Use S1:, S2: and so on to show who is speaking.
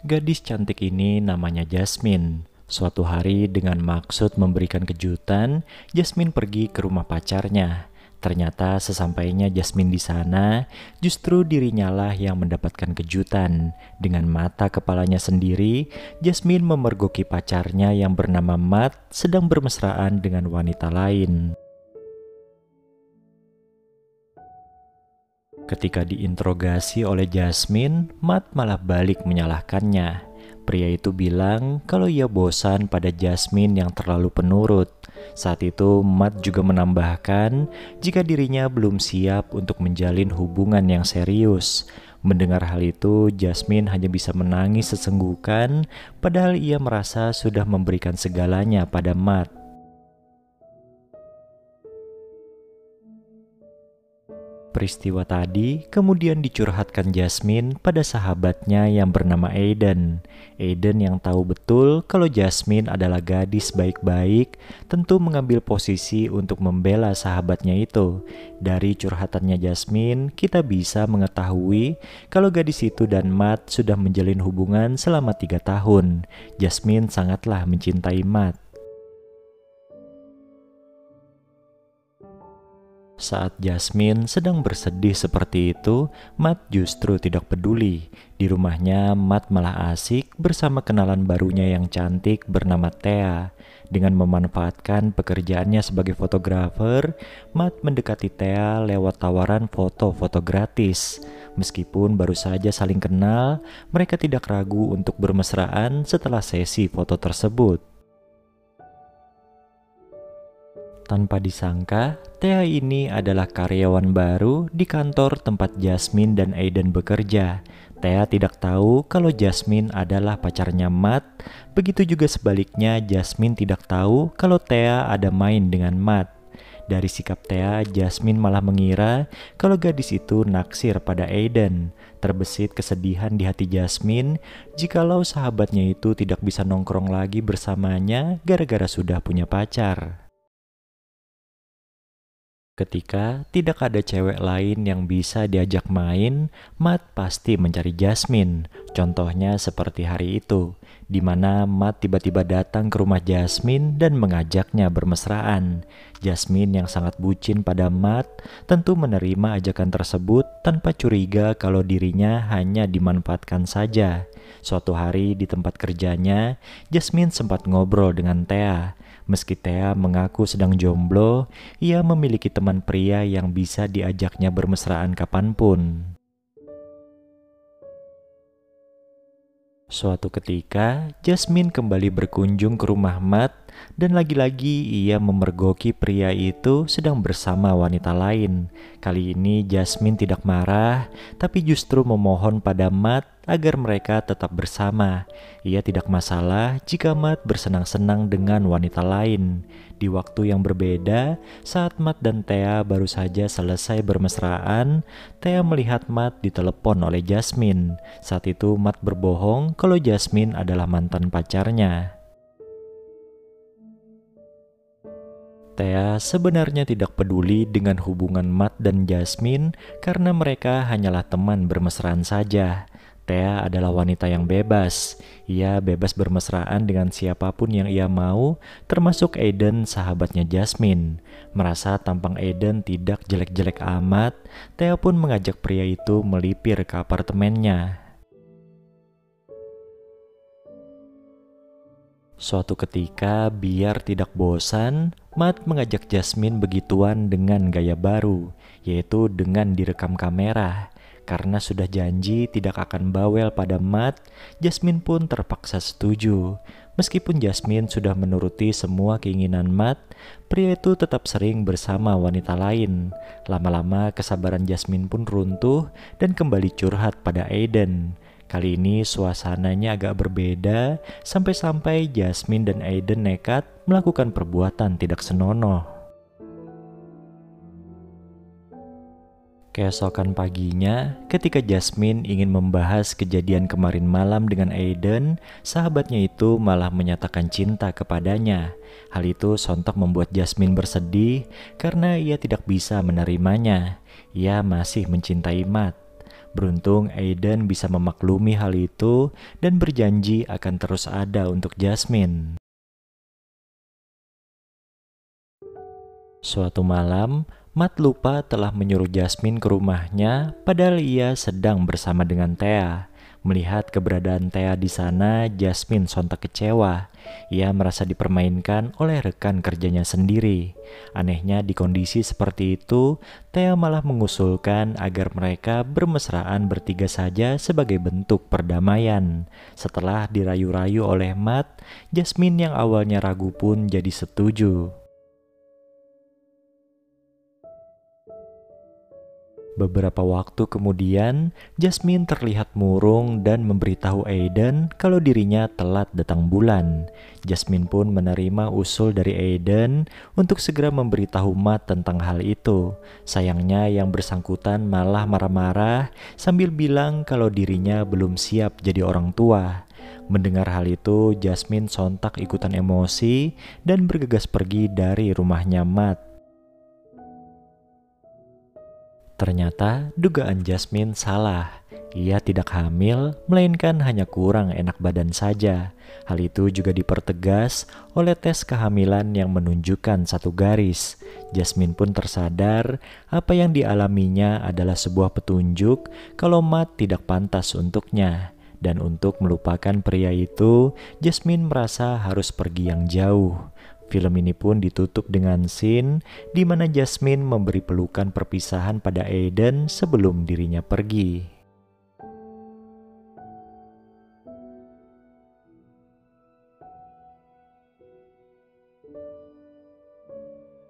S1: Gadis cantik ini namanya Jasmine. Suatu hari dengan maksud memberikan kejutan, Jasmine pergi ke rumah pacarnya. Ternyata sesampainya Jasmine di sana, justru dirinya lah yang mendapatkan kejutan. Dengan mata kepalanya sendiri, Jasmine memergoki pacarnya yang bernama Matt sedang bermesraan dengan wanita lain. Ketika diinterogasi oleh Jasmine, Matt malah balik menyalahkannya. Pria itu bilang kalau ia bosan pada Jasmine yang terlalu penurut. Saat itu Matt juga menambahkan jika dirinya belum siap untuk menjalin hubungan yang serius. Mendengar hal itu, Jasmine hanya bisa menangis sesenggukan, padahal ia merasa sudah memberikan segalanya pada Matt. Peristiwa tadi kemudian dicurhatkan Jasmine pada sahabatnya yang bernama Aiden. Aiden yang tahu betul kalau Jasmine adalah gadis baik-baik, tentu mengambil posisi untuk membela sahabatnya itu. Dari curhatannya Jasmine, kita bisa mengetahui kalau gadis itu dan Matt sudah menjalin hubungan selama 3 tahun. Jasmine sangatlah mencintai Matt. Saat Jasmine sedang bersedih seperti itu, Matt justru tidak peduli. Di rumahnya, Matt malah asik bersama kenalan barunya yang cantik bernama Thea. Dengan memanfaatkan pekerjaannya sebagai fotografer, Matt mendekati Thea lewat tawaran foto-foto gratis. Meskipun baru saja saling kenal, mereka tidak ragu untuk bermesraan setelah sesi foto tersebut. Tanpa disangka, Thea ini adalah karyawan baru di kantor tempat Jasmine dan Aiden bekerja. Thea tidak tahu kalau Jasmine adalah pacarnya Matt. Begitu juga sebaliknya, Jasmine tidak tahu kalau Thea ada main dengan Matt. Dari sikap Thea, Jasmine malah mengira kalau gadis itu naksir pada Aiden. Terbesit kesedihan di hati Jasmine jikalau sahabatnya itu tidak bisa nongkrong lagi bersamanya gara-gara sudah punya pacar. Ketika tidak ada cewek lain yang bisa diajak main, Matt pasti mencari Jasmine. Contohnya seperti hari itu, di mana Matt tiba-tiba datang ke rumah Jasmine dan mengajaknya bermesraan. Jasmine yang sangat bucin pada Matt tentu menerima ajakan tersebut tanpa curiga kalau dirinya hanya dimanfaatkan saja. Suatu hari di tempat kerjanya, Jasmine sempat ngobrol dengan Thea. Meski Thea mengaku sedang jomblo, ia memiliki teman pria yang bisa diajaknya bermesraan kapanpun. Suatu ketika, Jasmine kembali berkunjung ke rumah Matt dan lagi-lagi ia memergoki pria itu sedang bersama wanita lain. Kali ini Jasmine tidak marah, tapi justru memohon pada Matt agar mereka tetap bersama. Ia tidak masalah jika Matt bersenang-senang dengan wanita lain. Di waktu yang berbeda, saat Matt dan Thea baru saja selesai bermesraan, Thea melihat Matt ditelepon oleh Jasmine. Saat itu Matt berbohong kalau Jasmine adalah mantan pacarnya. Thea sebenarnya tidak peduli dengan hubungan Matt dan Jasmine karena mereka hanyalah teman bermesraan saja. Thea adalah wanita yang bebas. Ia bebas bermesraan dengan siapapun yang ia mau, termasuk Aiden, sahabatnya Jasmine. Merasa tampang Aiden tidak jelek-jelek amat, Thea pun mengajak pria itu melipir ke apartemennya. Suatu ketika, biar tidak bosan, Matt mengajak Jasmine begituan dengan gaya baru, yaitu dengan direkam kamera. Karena sudah janji tidak akan bawel pada Matt, Jasmine pun terpaksa setuju. Meskipun Jasmine sudah menuruti semua keinginan Matt, pria itu tetap sering bersama wanita lain. Lama-lama kesabaran Jasmine pun runtuh dan kembali curhat pada Aiden. Kali ini suasananya agak berbeda, sampai-sampai Jasmine dan Aiden nekat melakukan perbuatan tidak senonoh. Keesokan paginya, ketika Jasmine ingin membahas kejadian kemarin malam dengan Aiden, sahabatnya itu malah menyatakan cinta kepadanya. Hal itu sontak membuat Jasmine bersedih karena ia tidak bisa menerimanya. Ia masih mencintai Matt. Beruntung Aiden bisa memaklumi hal itu dan berjanji akan terus ada untuk Jasmine. Suatu malam, Matt lupa telah menyuruh Jasmine ke rumahnya, padahal ia sedang bersama dengan Thea. Melihat keberadaan Thea di sana, Jasmine sontak kecewa. Ia merasa dipermainkan oleh rekan kerjanya sendiri. Anehnya di kondisi seperti itu, Thea malah mengusulkan agar mereka bermesraan bertiga saja sebagai bentuk perdamaian. Setelah dirayu-rayu oleh Matt, Jasmine yang awalnya ragu pun jadi setuju. Beberapa waktu kemudian, Jasmine terlihat murung dan memberitahu Aiden kalau dirinya telat datang bulan. Jasmine pun menerima usul dari Aiden untuk segera memberitahu Matt tentang hal itu. Sayangnya yang bersangkutan malah marah-marah sambil bilang kalau dirinya belum siap jadi orang tua. Mendengar hal itu, Jasmine sontak ikutan emosi dan bergegas pergi dari rumahnya Matt. Ternyata dugaan Jasmine salah. Ia tidak hamil, melainkan hanya kurang enak badan saja. Hal itu juga dipertegas oleh tes kehamilan yang menunjukkan satu garis. Jasmine pun tersadar apa yang dialaminya adalah sebuah petunjuk kalau Matt tidak pantas untuknya. Dan untuk melupakan pria itu, Jasmine merasa harus pergi yang jauh. Film ini pun ditutup dengan scene di mana Jasmine memberi pelukan perpisahan pada Aiden sebelum dirinya pergi.